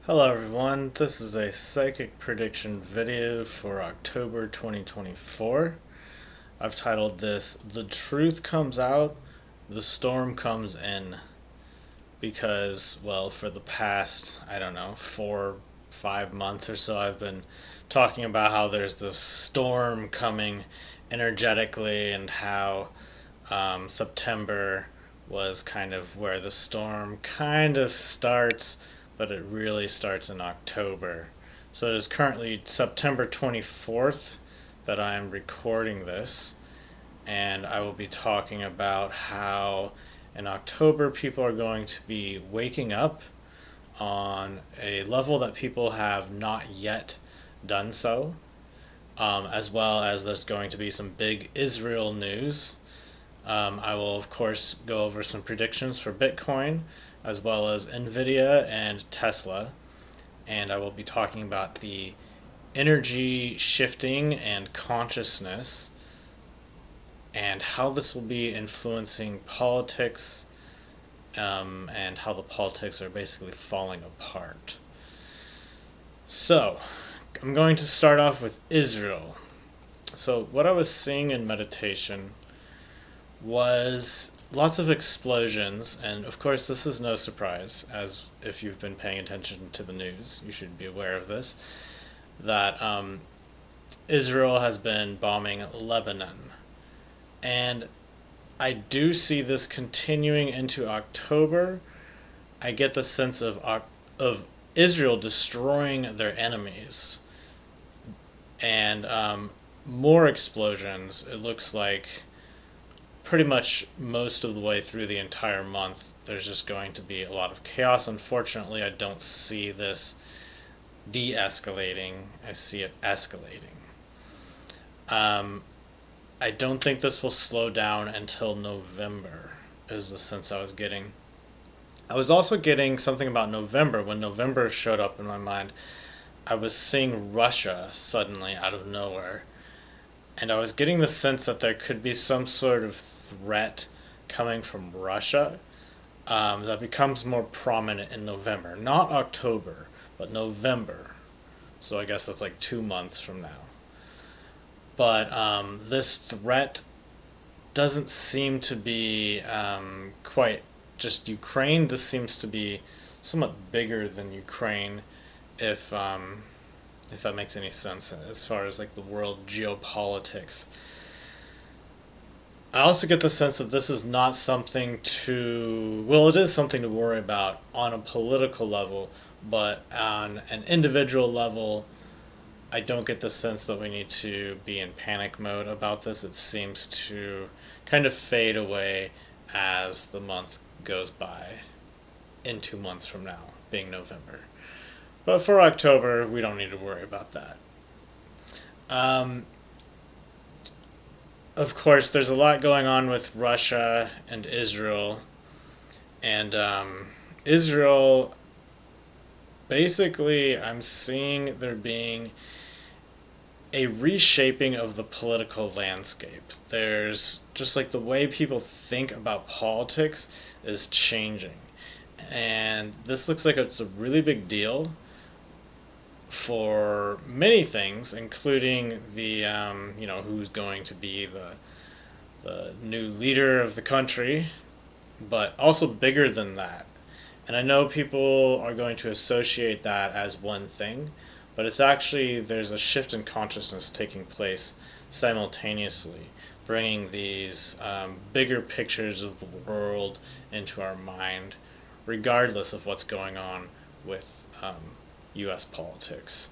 Hello everyone, this is a psychic prediction video for October 2024. I've titled this "The Truth Comes Out, the Storm Comes In" because, well, for the past, 4, 5 months or so, I've been talking about how there's this storm coming energetically and how September was kind of where the storm kind of starts, but it really starts in October. So it is currently September 24th that I am recording this, and I will be talking about how in October people are going to be waking up on a level that people have not yet done so, as well as there's going to be some big Israel news. I will, of course, go over some predictions for Bitcoin, as well as NVDA and Tesla. And I will be talking about the energy shifting and consciousness and how this will be influencing politics, and how the politics are basically falling apart. So, I'm going to start off with Israel. So, what I was seeing in meditation was lots of explosions, and of course, this is no surprise, as if you've been paying attention to the news, you should be aware of this, that Israel has been bombing Lebanon. And I do see this continuing into October. I get the sense of Israel destroying their enemies, and more explosions. It looks like pretty much most of the way through the entire month, there's just going to be a lot of chaos. Unfortunately, I don't see this de escalating, I see it escalating. I don't think this will slow down until November, is the sense I was getting. I was also getting something about November. When November showed up in my mind, I was seeing Russia suddenly out of nowhere. And I was getting the sense that there could be some sort of threat coming from Russia, that becomes more prominent in November. Not October, but November. So I guess that's like 2 months from now. But this threat doesn't seem to be quite just Ukraine. This seems to be somewhat bigger than Ukraine, if if that makes any sense as far as like the world geopolitics. I also get the sense that this is not something to, well, it is something to worry about on a political level, but on an individual level, I don't get the sense that we need to be in panic mode about this. It seems to kind of fade away as the month goes by, in 2 months from now, being November. But for October, we don't need to worry about that. Um, of course, there's a lot going on with Russia and Israel. And Israel, basically, I'm seeing there being a reshaping of the political landscape. There's just like the way people think about politics is changing. And this looks like it's a really big deal for many things, including the who's going to be the new leader of the country, but also bigger than that. And I know people are going to associate that as one thing, but it's actually there's a shift in consciousness taking place simultaneously, bringing these bigger pictures of the world into our mind, regardless of what's going on with U.S. politics.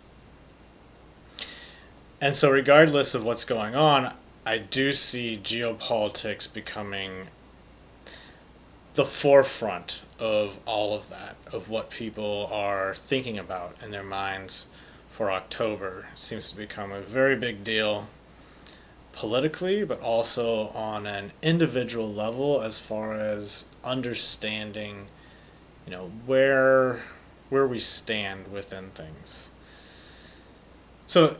And so, regardless of what's going on, I do see geopolitics becoming the forefront of all of that, of what people are thinking about in their minds for October. It seems to become a very big deal politically, but also on an individual level as far as understanding, where we stand within things. So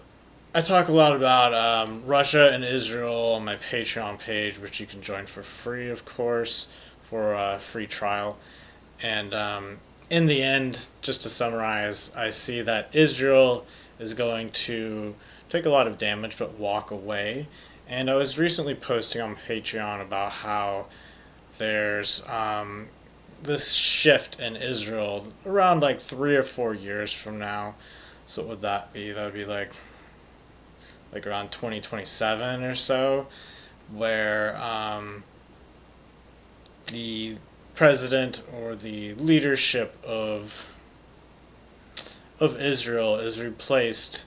I talk a lot about Russia and Israel on my Patreon page, which you can join for free, of course, for a free trial. And in the end, just to summarize, I see that Israel is going to take a lot of damage but walk away. And I was recently posting on Patreon about how there's this shift in Israel around like 3 or 4 years from now. So what would that be? That would be like around 2027 or so, where the president or the leadership of Israel is replaced,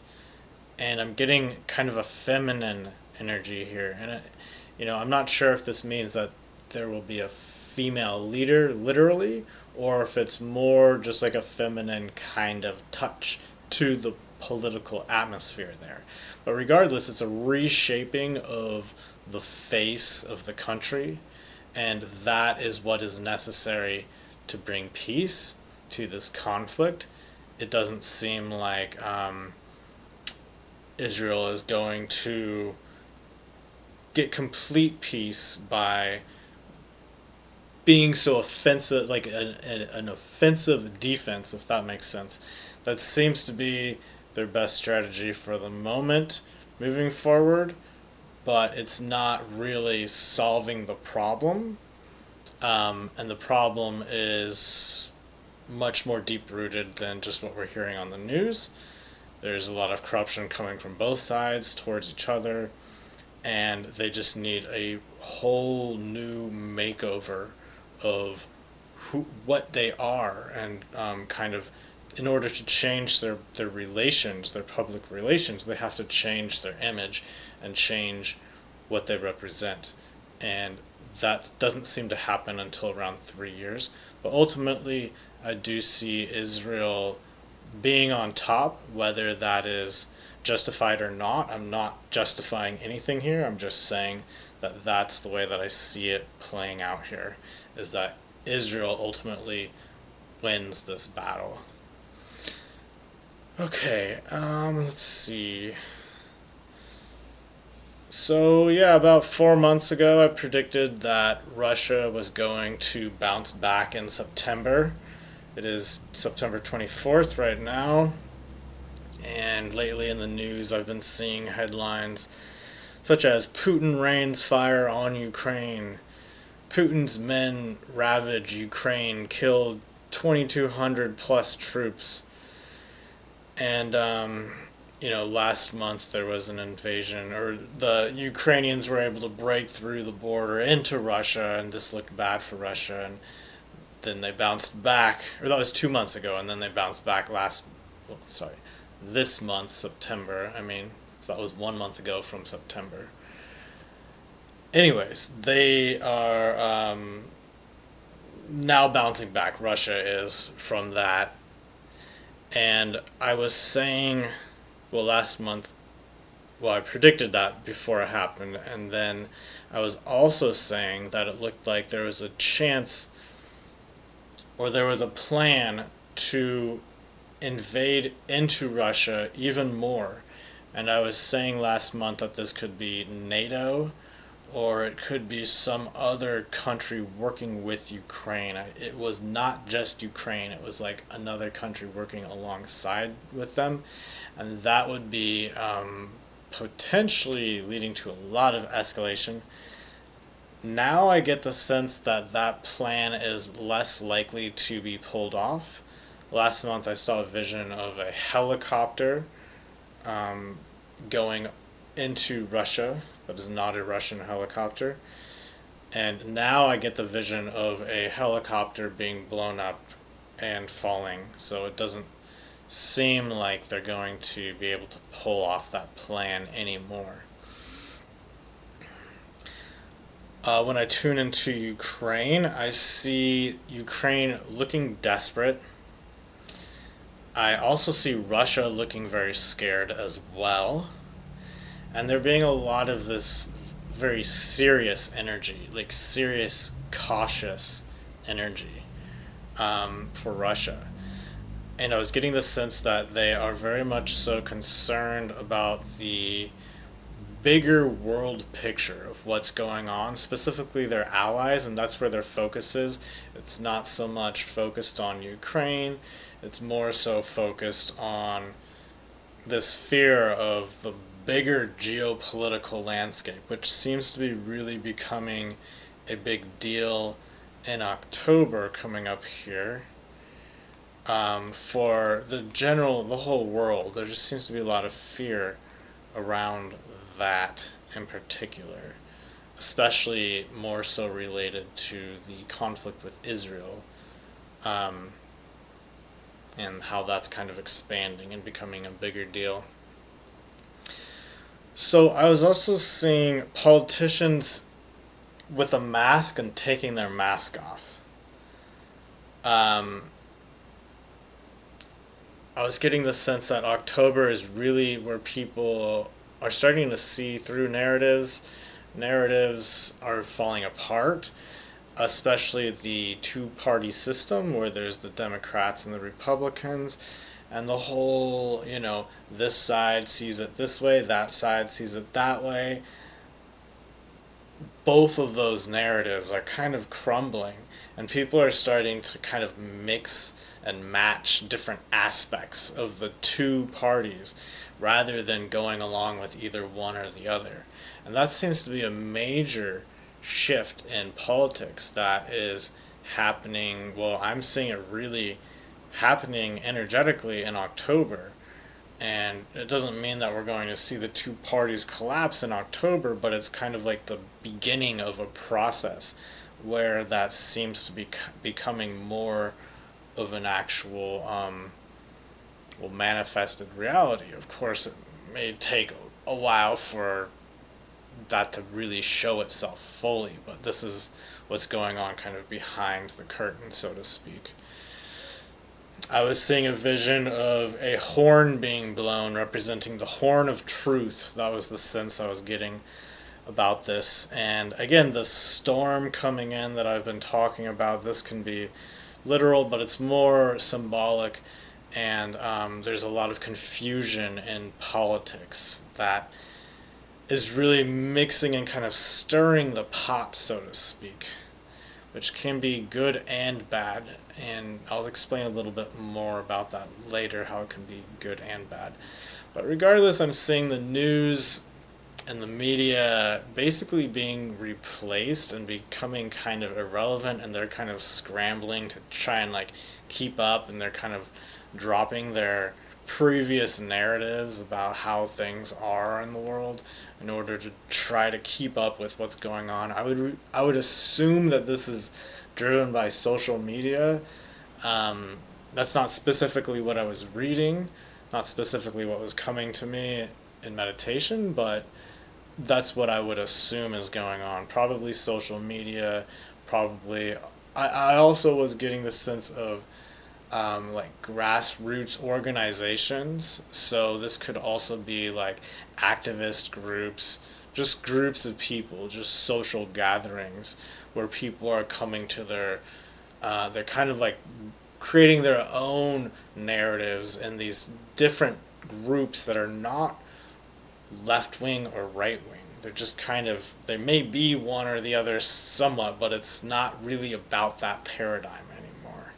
and I'm getting kind of a feminine energy here, and I'm not sure if this means that there will be a female leader, literally, or if it's more just like a feminine kind of touch to the political atmosphere there. But regardless, it's a reshaping of the face of the country, and that is what is necessary to bring peace to this conflict. It doesn't seem like Israel is going to get complete peace by being so offensive, like an offensive defense, if that makes sense. That seems to be their best strategy for the moment moving forward, but it's not really solving the problem. And the problem is much more deep rooted than just what we're hearing on the news. There's a lot of corruption coming from both sides towards each other, and they just need a whole new makeover of what they are, and kind of in order to change their relations, their public relations, they have to change their image and change what they represent. And that doesn't seem to happen until around 3 years. But ultimately, I do see Israel being on top, whether that is justified or not. I'm not justifying anything here. I'm just saying that that's the way that I see it playing out here, is that Israel ultimately wins this battle. Okay, let's see. So, yeah, about 4 months ago, I predicted that Russia was going to bounce back in September. It is September 24th right now, and lately in the news, I've been seeing headlines such as Putin rains fire on Ukraine, Putin's men ravage Ukraine, killed 2,200 plus troops. And, last month there was an invasion, or the Ukrainians were able to break through the border into Russia, and this looked bad for Russia. And then they bounced back, or that was 2 months ago, and then they bounced back this month, September. So that was 1 month ago from September. Anyways, they are now bouncing back. Russia is from that. And I was saying, last month, I predicted that before it happened. And then I was also saying that it looked like there was a chance, or there was a plan to invade into Russia even more. And I was saying last month that this could be NATO, or it could be some other country working with Ukraine. It was not just Ukraine, it was like another country working alongside with them. And that would be potentially leading to a lot of escalation. Now I get the sense that that plan is less likely to be pulled off. Last month I saw a vision of a helicopter going into Russia. That is not a Russian helicopter. And now I get the vision of a helicopter being blown up and falling. So it doesn't seem like they're going to be able to pull off that plan anymore. When I tune into Ukraine, I see Ukraine looking desperate. I also see Russia looking very scared as well. And there being a lot of this very serious energy, like serious, cautious energy for Russia. And I was getting the sense that they are very much so concerned about the bigger world picture of what's going on, specifically their allies, and that's where their focus is. It's not so much focused on Ukraine, it's more so focused on this fear of the bigger geopolitical landscape, which seems to be really becoming a big deal in October coming up here. For the whole world, there just seems to be a lot of fear around that in particular, especially more so related to the conflict with Israel, um, and how that's kind of expanding and becoming a bigger deal. So I was also seeing politicians with a mask and taking their mask off. Um, I was getting the sense that October is really where people are starting to see through narratives. Narratives are falling apart, especially the two-party system where there's the Democrats and the Republicans, and the whole, this side sees it this way, that side sees it that way. Both of those narratives are kind of crumbling, and people are starting to kind of mix and match different aspects of the two parties rather than going along with either one or the other. And that seems to be a major shift in politics that is happening. Well, I'm seeing it really happening energetically in October. And it doesn't mean that we're going to see the two parties collapse in October, but it's kind of like the beginning of a process where that seems to be becoming more of an actual, manifested reality. Of course, it may take a while for that to really show itself fully, but this is what's going on kind of behind the curtain, so to speak. I was seeing a vision of a horn being blown representing the horn of truth. That was the sense I was getting about this. And again, the storm coming in that I've been talking about, this can be literal, but it's more symbolic. And there's a lot of confusion in politics that is really mixing and kind of stirring the pot, so to speak, which can be good and bad. And I'll explain a little bit more about that later, how it can be good and bad. But regardless, I'm seeing the news and the media basically being replaced and becoming kind of irrelevant, and they're kind of scrambling to try and keep up, and they're kind of dropping their previous narratives about how things are in the world in order to try to keep up with what's going on. I would assume that this is driven by social media. That's not specifically what I was reading, not specifically what was coming to me in meditation, but that's what I would assume is going on. Probably social media, probably. I also was getting the sense of grassroots organizations. So this could also be activist groups, just groups of people, just social gatherings where people are coming to they're kind of creating their own narratives in these different groups that are not left wing or right wing. They're just they may be one or the other somewhat, but it's not really about that paradigm anymore.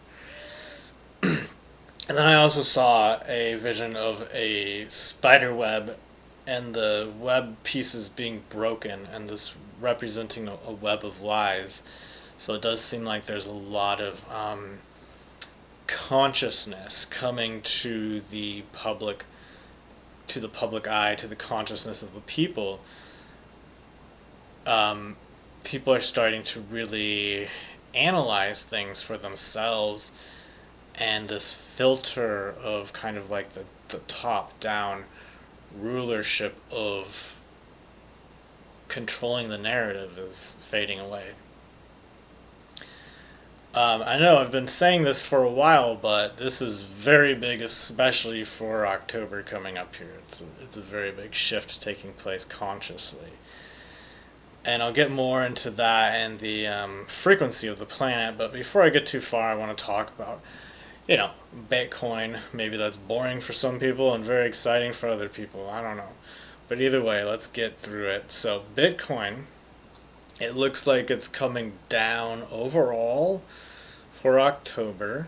And then I also saw a vision of a spider web and the web pieces being broken, and this representing a web of lies. So it does seem like there's a lot of consciousness coming to the public eye, to the consciousness of the people. People are starting to really analyze things for themselves, and this filter of kind of the top down rulership of controlling the narrative is fading away. I know I've been saying this for a while, but this is very big, especially for October coming up here. It's a very big shift taking place consciously. And I'll get more into that and the frequency of the planet, but before I get too far, I want to talk about, Bitcoin. Maybe that's boring for some people and very exciting for other people. I don't know. But either way, let's get through it. So Bitcoin, it looks like it's coming down overall for October.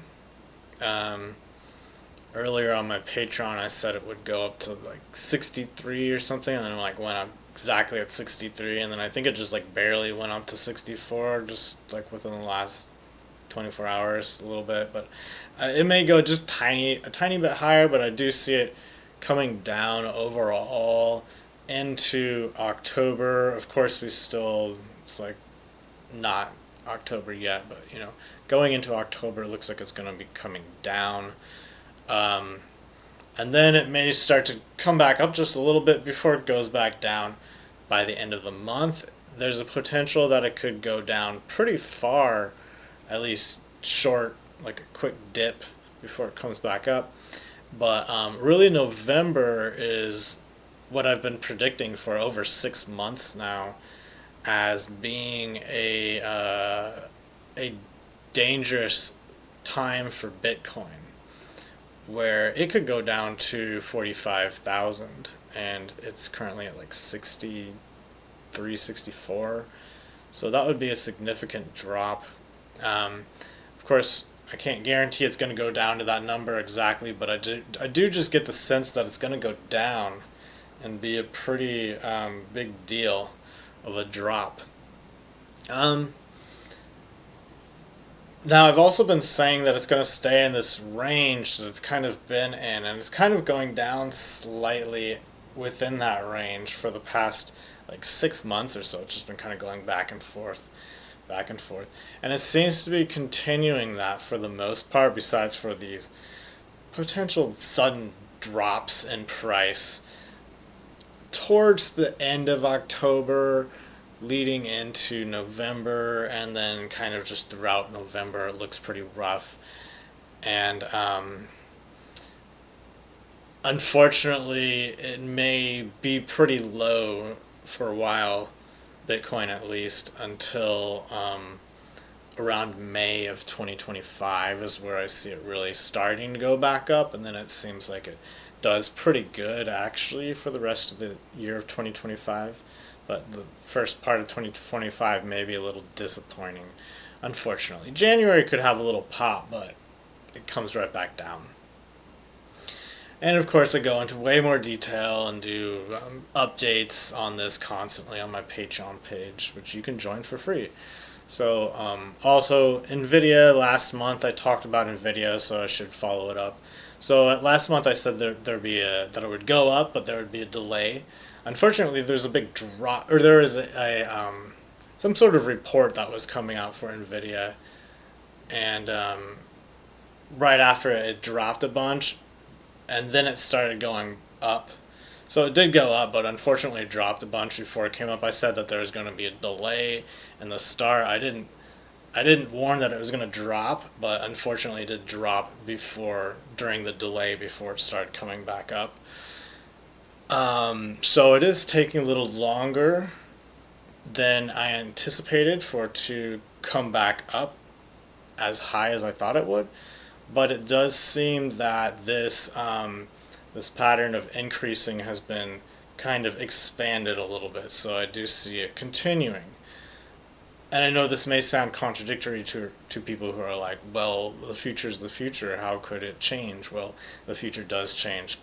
Um, Earlier on my Patreon, I said it would go up to like 63 or something, and then like went up exactly at 63, and then I think it just like barely went up to 64, just like within the last 24 hours, a little bit. But it may go just a tiny bit higher, but I do see it coming down overall into October. Of course, it's like not October yet, but going into October, it looks like it's going to be coming down. Um, and then it may start to come back up just a little bit before it goes back down by the end of the month. There's a potential that it could go down pretty far, at least short, like a quick dip before it comes back up. But really, November is what I've been predicting for over 6 months now as being a dangerous time for Bitcoin, where it could go down to 45,000, and it's currently at like 63, 64. So that would be a significant drop. Of course, I can't guarantee it's going to go down to that number exactly, but I do just get the sense that it's going to go down and be a pretty big deal of a drop. Now, I've also been saying that it's going to stay in this range that it's kind of been in, and it's kind of going down slightly within that range for the past like 6 months or so. It's just been kind of going back and forth, back and forth. And it seems to be continuing that for the most part, besides for these potential sudden drops in price towards the end of October, leading into November, and then kind of just throughout November it looks pretty rough. And unfortunately, it may be pretty low for a while, Bitcoin at least, until around May of 2025 is where I see it really starting to go back up, and then it seems like it does pretty good actually for the rest of the year of 2025. But the first part of 2025 may be a little disappointing, unfortunately. January could have a little pop, but it comes right back down. And of course, I go into way more detail and do updates on this constantly on my Patreon page, which you can join for free. So also, NVIDIA, last month I talked about NVIDIA, so I should follow it up. So last month I said that it would go up, but there would be a delay. Unfortunately, there's a big drop, or there is some sort of report that was coming out for NVIDIA, and right after it dropped a bunch, and then it started going up. So it did go up, but unfortunately it dropped a bunch before it came up. I said that there was going to be a delay in the start. I didn't warn that it was going to drop, but unfortunately it did drop during the delay before it started coming back up. So it is taking a little longer than I anticipated for it to come back up as high as I thought it would, but it does seem that this pattern of increasing has been kind of expanded a little bit, so I do see it continuing. And I know this may sound contradictory to people who are like, well, the future's the future, how could it change? Well, the future does change.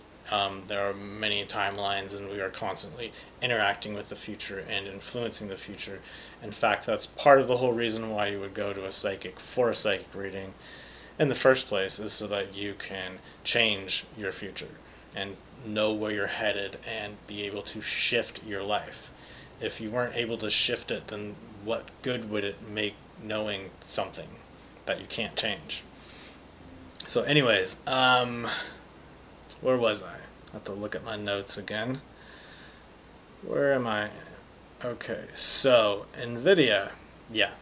There are many timelines, and we are constantly interacting with the future and influencing the future. In fact, that's part of the whole reason why you would go to a psychic for a psychic reading in the first place, is so that you can change your future and know where you're headed and be able to shift your life. If you weren't able to shift it, then what good would it make knowing something that you can't change? So anyways, where was I? I have to look at my notes again. Where am I? Okay, so NVIDIA, yeah.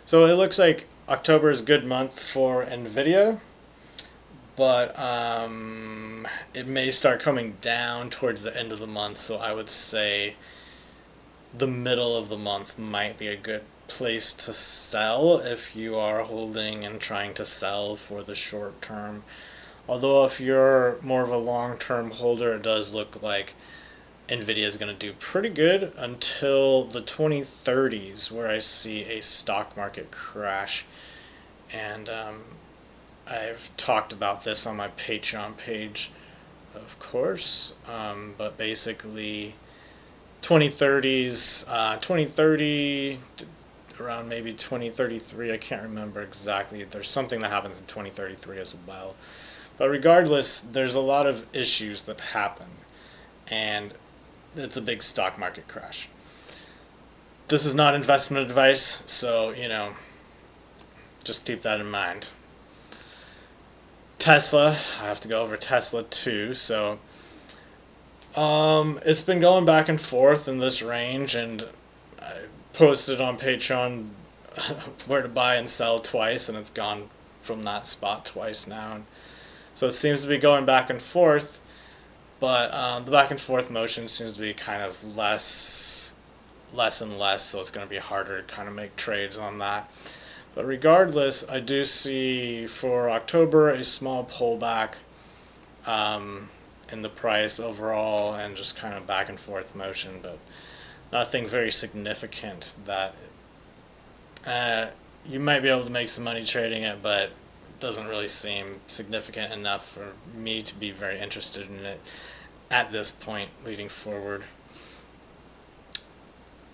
So it looks like October is a good month for NVIDIA, but it may start coming down towards the end of the month, so I would say the middle of the month might be a good place to sell if you are holding and trying to sell for the short term. Although if you're more of a long-term holder, it does look like NVIDIA is going to do pretty good until the 2030s, where I see a stock market crash. And I've talked about this on my Patreon page, of course, but basically 2030s, 2030 around maybe 2033, I can't remember exactly. There's something that happens in 2033 as well. But regardless, there's a lot of issues that happen, and it's a big stock market crash. This is not investment advice, so, just keep that in mind. Tesla, I have to go over Tesla too, so it's been going back and forth in this range, and I posted on Patreon where to buy and sell twice, and it's gone from that spot twice now. And so it seems to be going back and forth, but the back and forth motion seems to be kind of less and less, so it's going to be harder to kind of make trades on that. But regardless, I do see for October a small pullback in the price overall, and just kind of back and forth motion, but nothing very significant that you might be able to make some money trading it, but it doesn't really seem significant enough for me to be very interested in it at this point leading forward.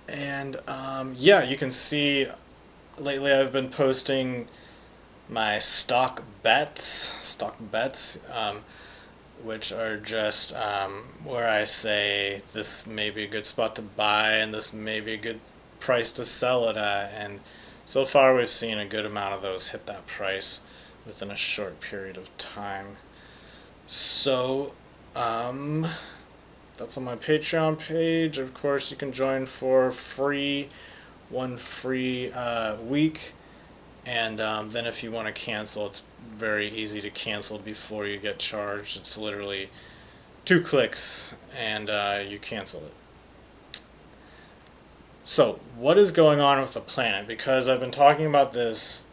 And you can see lately I've been posting my stock bets, which are just where I say this may be a good spot to buy and this may be a good price to sell it at. And so far we've seen a good amount of those hit that price within a short period of time. So that's on my Patreon page. Of course, you can join for one free week. And then if you want to cancel, it's very easy to cancel before you get charged. It's literally 2 clicks and you cancel it. So what is going on with the planet? Because I've been talking about this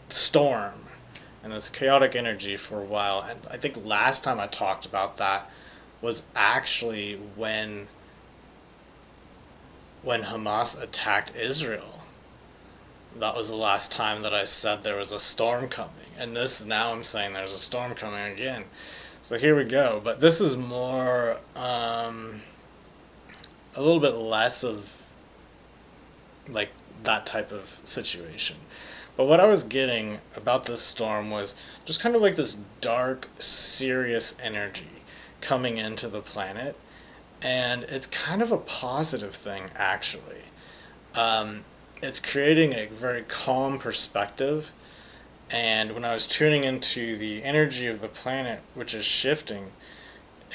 storm and this chaotic energy for a while. And I think last time I talked about that was actually when Hamas attacked Israel. That was the last time that I said there was a storm coming. And now I'm saying there's a storm coming again. So here we go. But this is more, a little bit less of like that type of situation. But what I was getting about this storm was just kind of like this dark, serious energy coming into the planet. And it's kind of a positive thing, actually. It's creating a very calm perspective, and when I was tuning into the energy of the planet, which is shifting,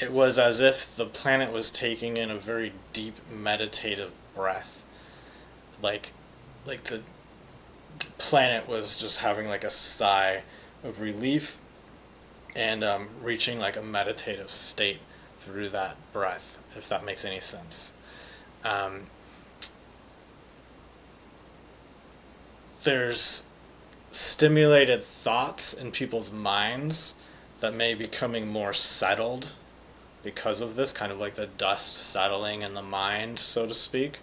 it was as if the planet was taking in a very deep meditative breath, like the planet was just having like a sigh of relief and reaching like a meditative state through that breath, if that makes any sense. There's stimulated thoughts in people's minds that may be becoming more settled because of this, kind of like the dust settling in the mind, so to speak.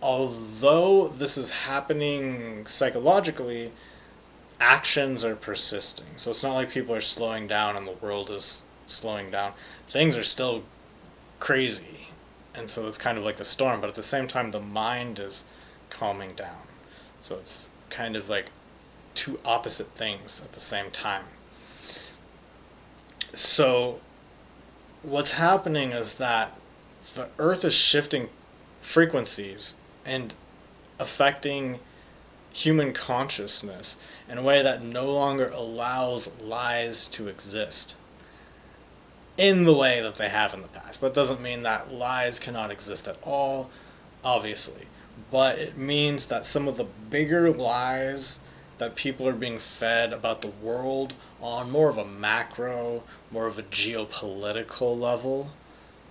Although this is happening psychologically, actions are persisting. So it's not like people are slowing down and the world is slowing down. Things are still crazy. And so it's kind of like the storm, but at the same time the mind is calming down. So it's kind of like two opposite things at the same time. So what's happening is that the Earth is shifting frequencies and affecting human consciousness in a way that no longer allows lies to exist in the way that they have in the past. That doesn't mean that lies cannot exist at all, obviously. But it means that some of the bigger lies that people are being fed about the world on more of a macro, more of a geopolitical level,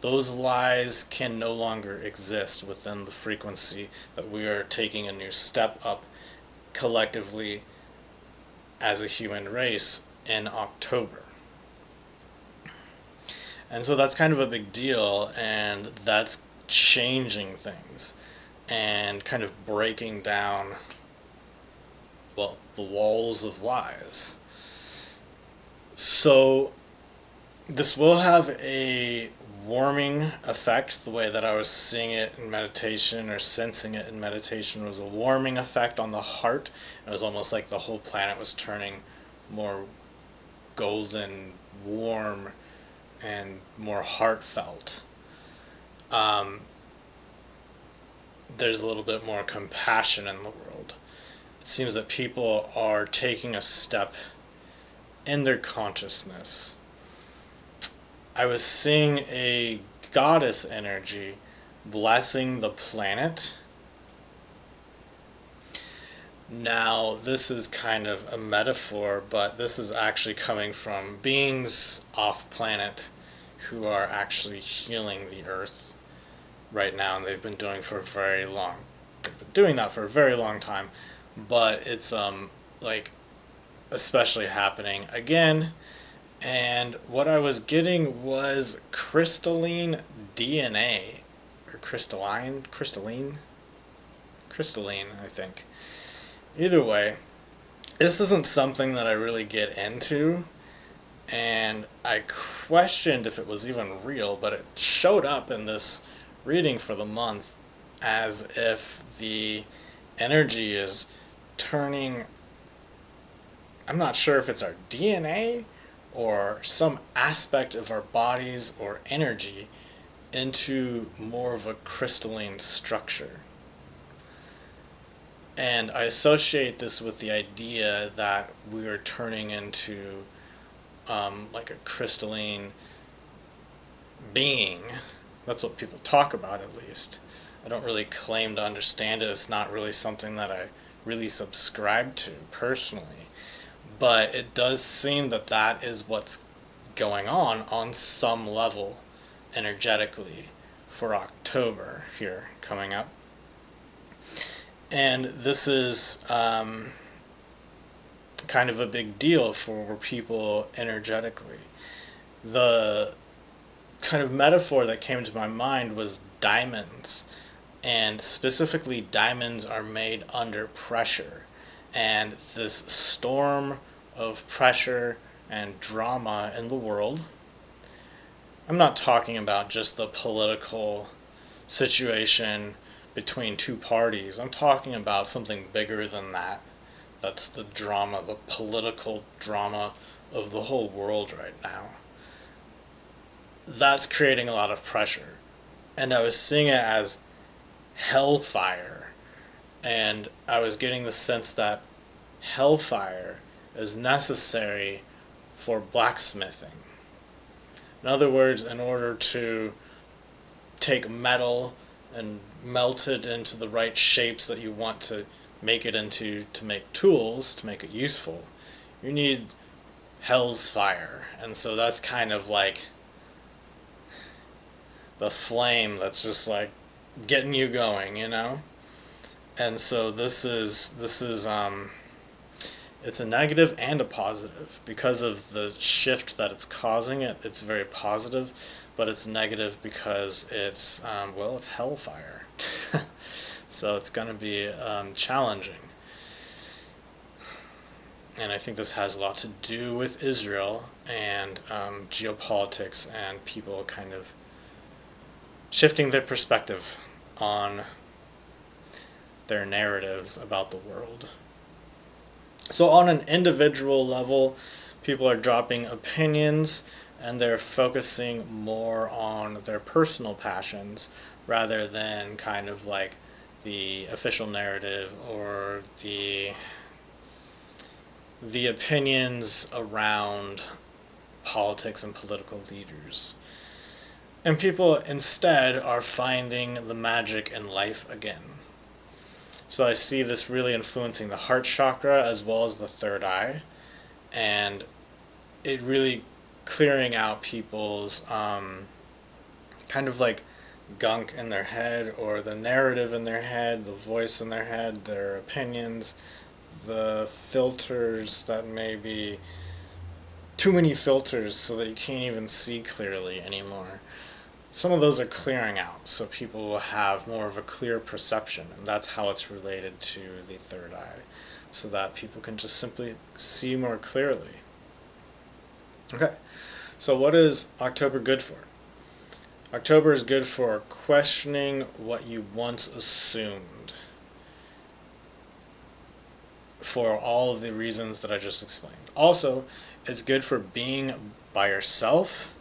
those lies can no longer exist within the frequency that we are taking a new step up collectively as a human race in October. And so that's kind of a big deal, and that's changing things and kind of breaking down, well, the walls of lies. So this will have a warming effect. The way that I was seeing it in meditation or sensing it in meditation was a warming effect on the heart. It was almost like the whole planet was turning more golden, warm, and more heartfelt. There's a little bit more compassion in the world. It seems that people are taking a step in their consciousness. I was seeing a goddess energy blessing the planet. Now, this is kind of a metaphor, but this is actually coming from beings off planet who are actually healing the earth right now, and they've been doing that for a very long time, but it's like especially happening again. And what I was getting was crystalline DNA, or crystalline, I think. Either way, this isn't something that I really get into, and I questioned if it was even real, but it showed up in this reading for the month as if the energy is turning, I'm not sure if it's our DNA or some aspect of our bodies or energy, into more of a crystalline structure. And I associate this with the idea that we are turning into like a crystalline being. That's what people talk about, at least. I don't really claim to understand it. It's not really something that I really subscribe to personally. But it does seem that that is what's going on some level energetically for October here coming up. And this is kind of a big deal for people energetically. The kind of metaphor that came to my mind was diamonds. And specifically, diamonds are made under pressure. And this storm of pressure and drama in the world, I'm not talking about just the political situation between two parties. I'm talking about something bigger than that. That's the drama, the political drama of the whole world right now. That's creating a lot of pressure. And I was seeing it as hellfire. And I was getting the sense that hellfire is necessary for blacksmithing. In other words, in order to take metal and melt it into the right shapes that you want to make it into, to make tools, to make it useful, you need hell's fire. And so that's kind of like the flame that's just like getting you going, you know? And so this is it's a negative and a positive. Because of the shift that it's causing, it's very positive, but it's negative because it's it's hellfire. So it's going to be challenging. And I think this has a lot to do with Israel and geopolitics and people kind of shifting their perspective on their narratives about the world. So on an individual level, people are dropping opinions and they're focusing more on their personal passions rather than kind of like the official narrative or the opinions around politics and political leaders. And people instead are finding the magic in life again. So I see this really influencing the heart chakra as well as the third eye, and it really clearing out people's kind of like gunk in their head, or the narrative in their head, the voice in their head, their opinions, the filters that may be too many filters so that you can't even see clearly anymore. Some of those are clearing out, so people will have more of a clear perception, and that's how it's related to the third eye, so that people can just simply see more clearly. Okay, so what is October good for? October is good for questioning what you once assumed, for all of the reasons that I just explained. Also, it's good for being by yourself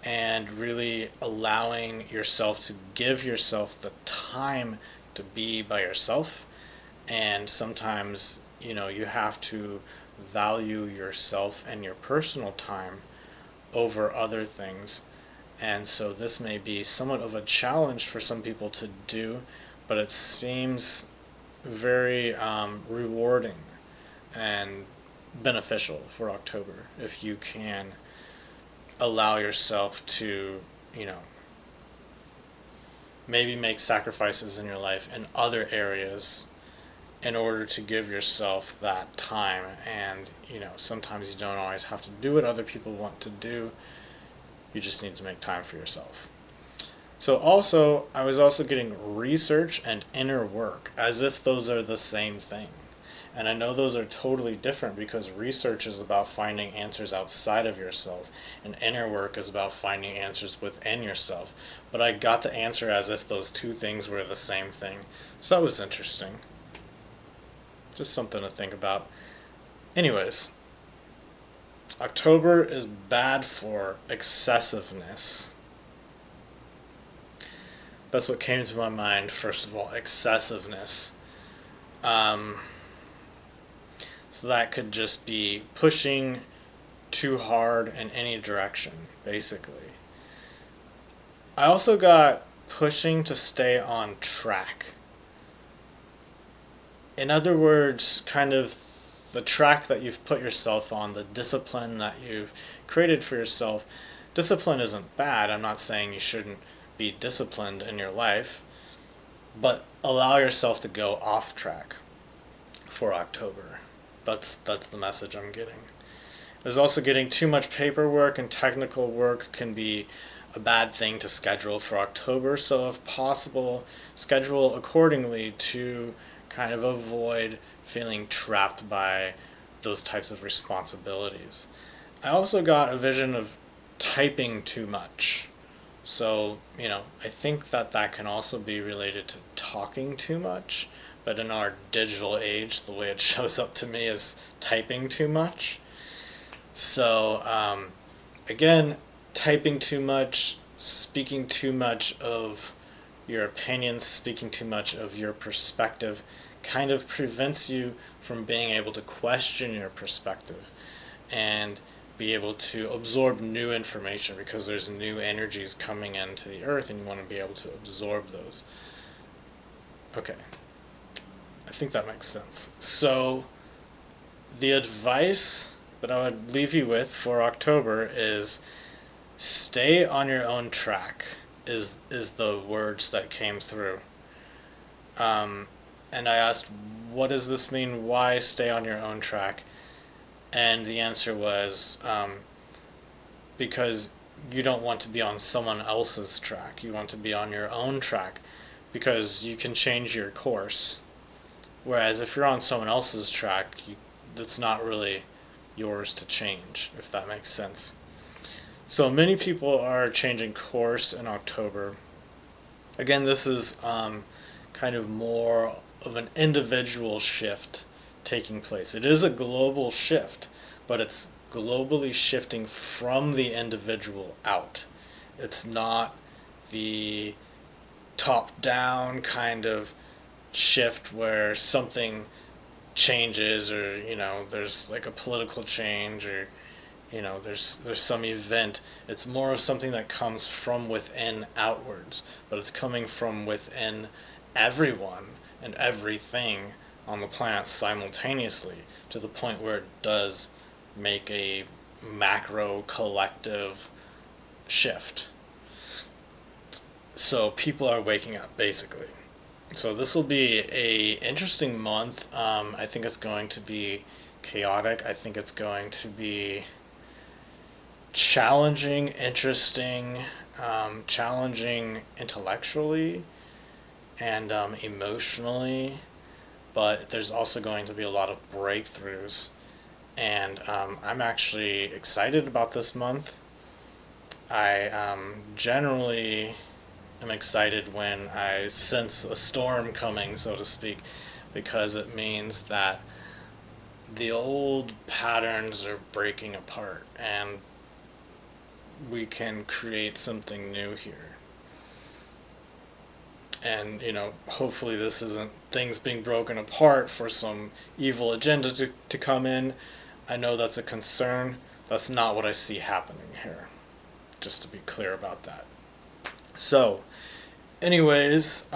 and really allowing yourself to give yourself the time to be by yourself. And sometimes, you have to value yourself and your personal time over other things. And so this may be somewhat of a challenge for some people to do, but it seems very rewarding and beneficial for October if you can allow yourself to, maybe make sacrifices in your life in other areas in order to give yourself that time. And, sometimes you don't always have to do what other people want to do. You just need to make time for yourself. So also, I was also getting research and inner work, as if those are the same thing. And I know those are totally different, because research is about finding answers outside of yourself, and inner work is about finding answers within yourself. But I got the answer as if those two things were the same thing. So that was interesting. Just something to think about. Anyways, October is bad for excessiveness. That's what came to my mind, first of all, excessiveness. So that could just be pushing too hard in any direction, basically. I also got pushing to stay on track. In other words, kind of the track that you've put yourself on, the discipline that you've created for yourself. Discipline isn't bad. I'm not saying you shouldn't be disciplined in your life, but allow yourself to go off track for October. That's the message I'm getting. There's also getting too much paperwork and technical work can be a bad thing to schedule for October. So if possible, schedule accordingly to kind of avoid feeling trapped by those types of responsibilities. I also got a vision of typing too much. So, I think that can also be related to talking too much. But in our digital age, the way it shows up to me is typing too much. So, again, typing too much, speaking too much of your opinions, speaking too much of your perspective, kind of prevents you from being able to question your perspective and be able to absorb new information, because there's new energies coming into the earth and you want to be able to absorb those. Okay. I think that makes sense. So the advice that I would leave you with for October is stay on your own track is the words that came through. And I asked, what does this mean? Why stay on your own track? And the answer was because you don't want to be on someone else's track. You want to be on your own track, because you can change your course. Whereas if you're on someone else's track, that's not really yours to change, if that makes sense. So many people are changing course in October. Again, this is kind of more of an individual shift taking place. It is a global shift, but it's globally shifting from the individual out. It's not the top-down kind of shift where something changes, or there's like a political change, or there's some event. It's more of something that comes from within outwards, but it's coming from within everyone and everything on the planet simultaneously, to the point where it does make a macro collective shift. So people are waking up, basically. So this will be a interesting month. I think it's going to be chaotic. I think it's going to be challenging, interesting, challenging intellectually and emotionally, but there's also going to be a lot of breakthroughs. And I'm actually excited about this month. I generally am excited when I sense a storm coming, so to speak, because it means that the old patterns are breaking apart and we can create something new here. And, hopefully this isn't things being broken apart for some evil agenda to come in. I know that's a concern. That's not what I see happening here, just to be clear about that. So, anyways,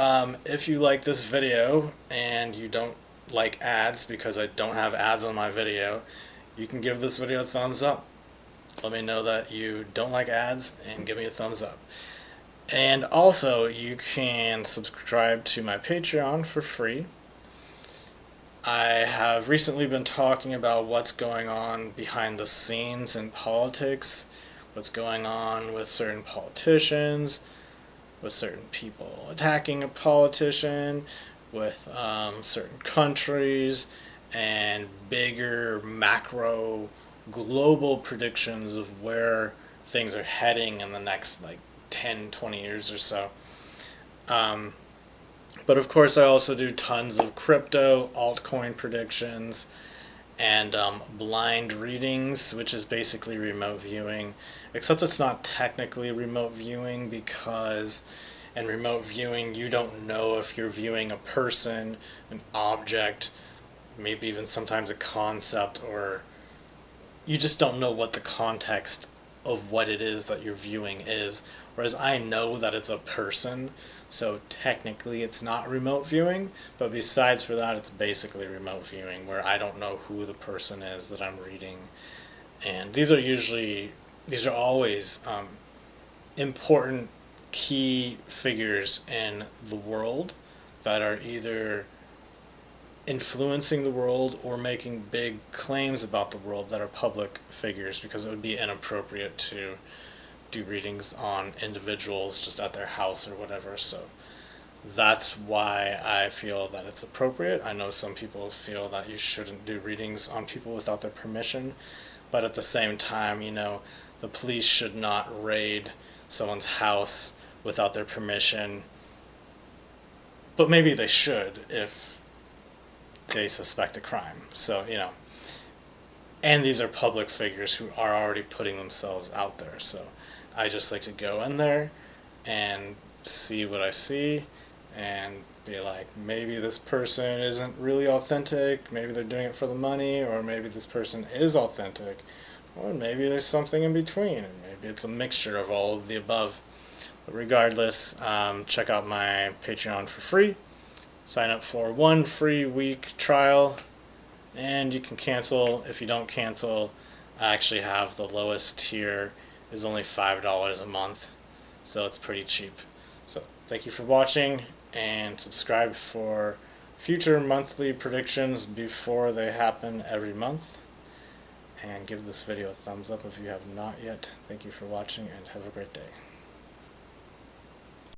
if you like this video and you don't like ads, because I don't have ads on my video, you can give this video a thumbs up. Let me know that you don't like ads and give me a thumbs up. And also, you can subscribe to my Patreon for free. I have recently been talking about what's going on behind the scenes in politics, what's going on with certain politicians, with certain people attacking a politician, with certain countries, and bigger macro global predictions of where things are heading in the next 10, 20 years or so. But of course I also do tons of crypto, altcoin predictions, and blind readings, which is basically remote viewing, except it's not technically remote viewing, because in remote viewing you don't know if you're viewing a person, an object, maybe even sometimes a concept, or you just don't know what the context of what it is that you're viewing is. Whereas I know that it's a person, so technically it's not remote viewing, but besides for that, it's basically remote viewing, where I don't know who the person is that I'm reading. And these are always important key figures in the world that are either influencing the world or making big claims about the world that are public figures, because it would be inappropriate to do readings on individuals just at their house or whatever. So that's why I feel that it's appropriate. I know some people feel that you shouldn't do readings on people without their permission, but at the same time, the police should not raid someone's house without their permission. But maybe they should if they suspect a crime. So, and these are public figures who are already putting themselves out there. So I just like to go in there and see what I see and be like, maybe this person isn't really authentic, maybe they're doing it for the money, or maybe this person is authentic, or maybe there's something in between, and maybe it's a mixture of all of the above. But regardless, check out my Patreon for free. Sign up for 1 free week trial, and you can cancel. If you don't cancel, I actually have the lowest tier is only $5 a month, so it's pretty cheap. So thank you for watching, and subscribe for future monthly predictions before they happen every month, and give this video a thumbs up if you have not yet. Thank you for watching, and have a great day.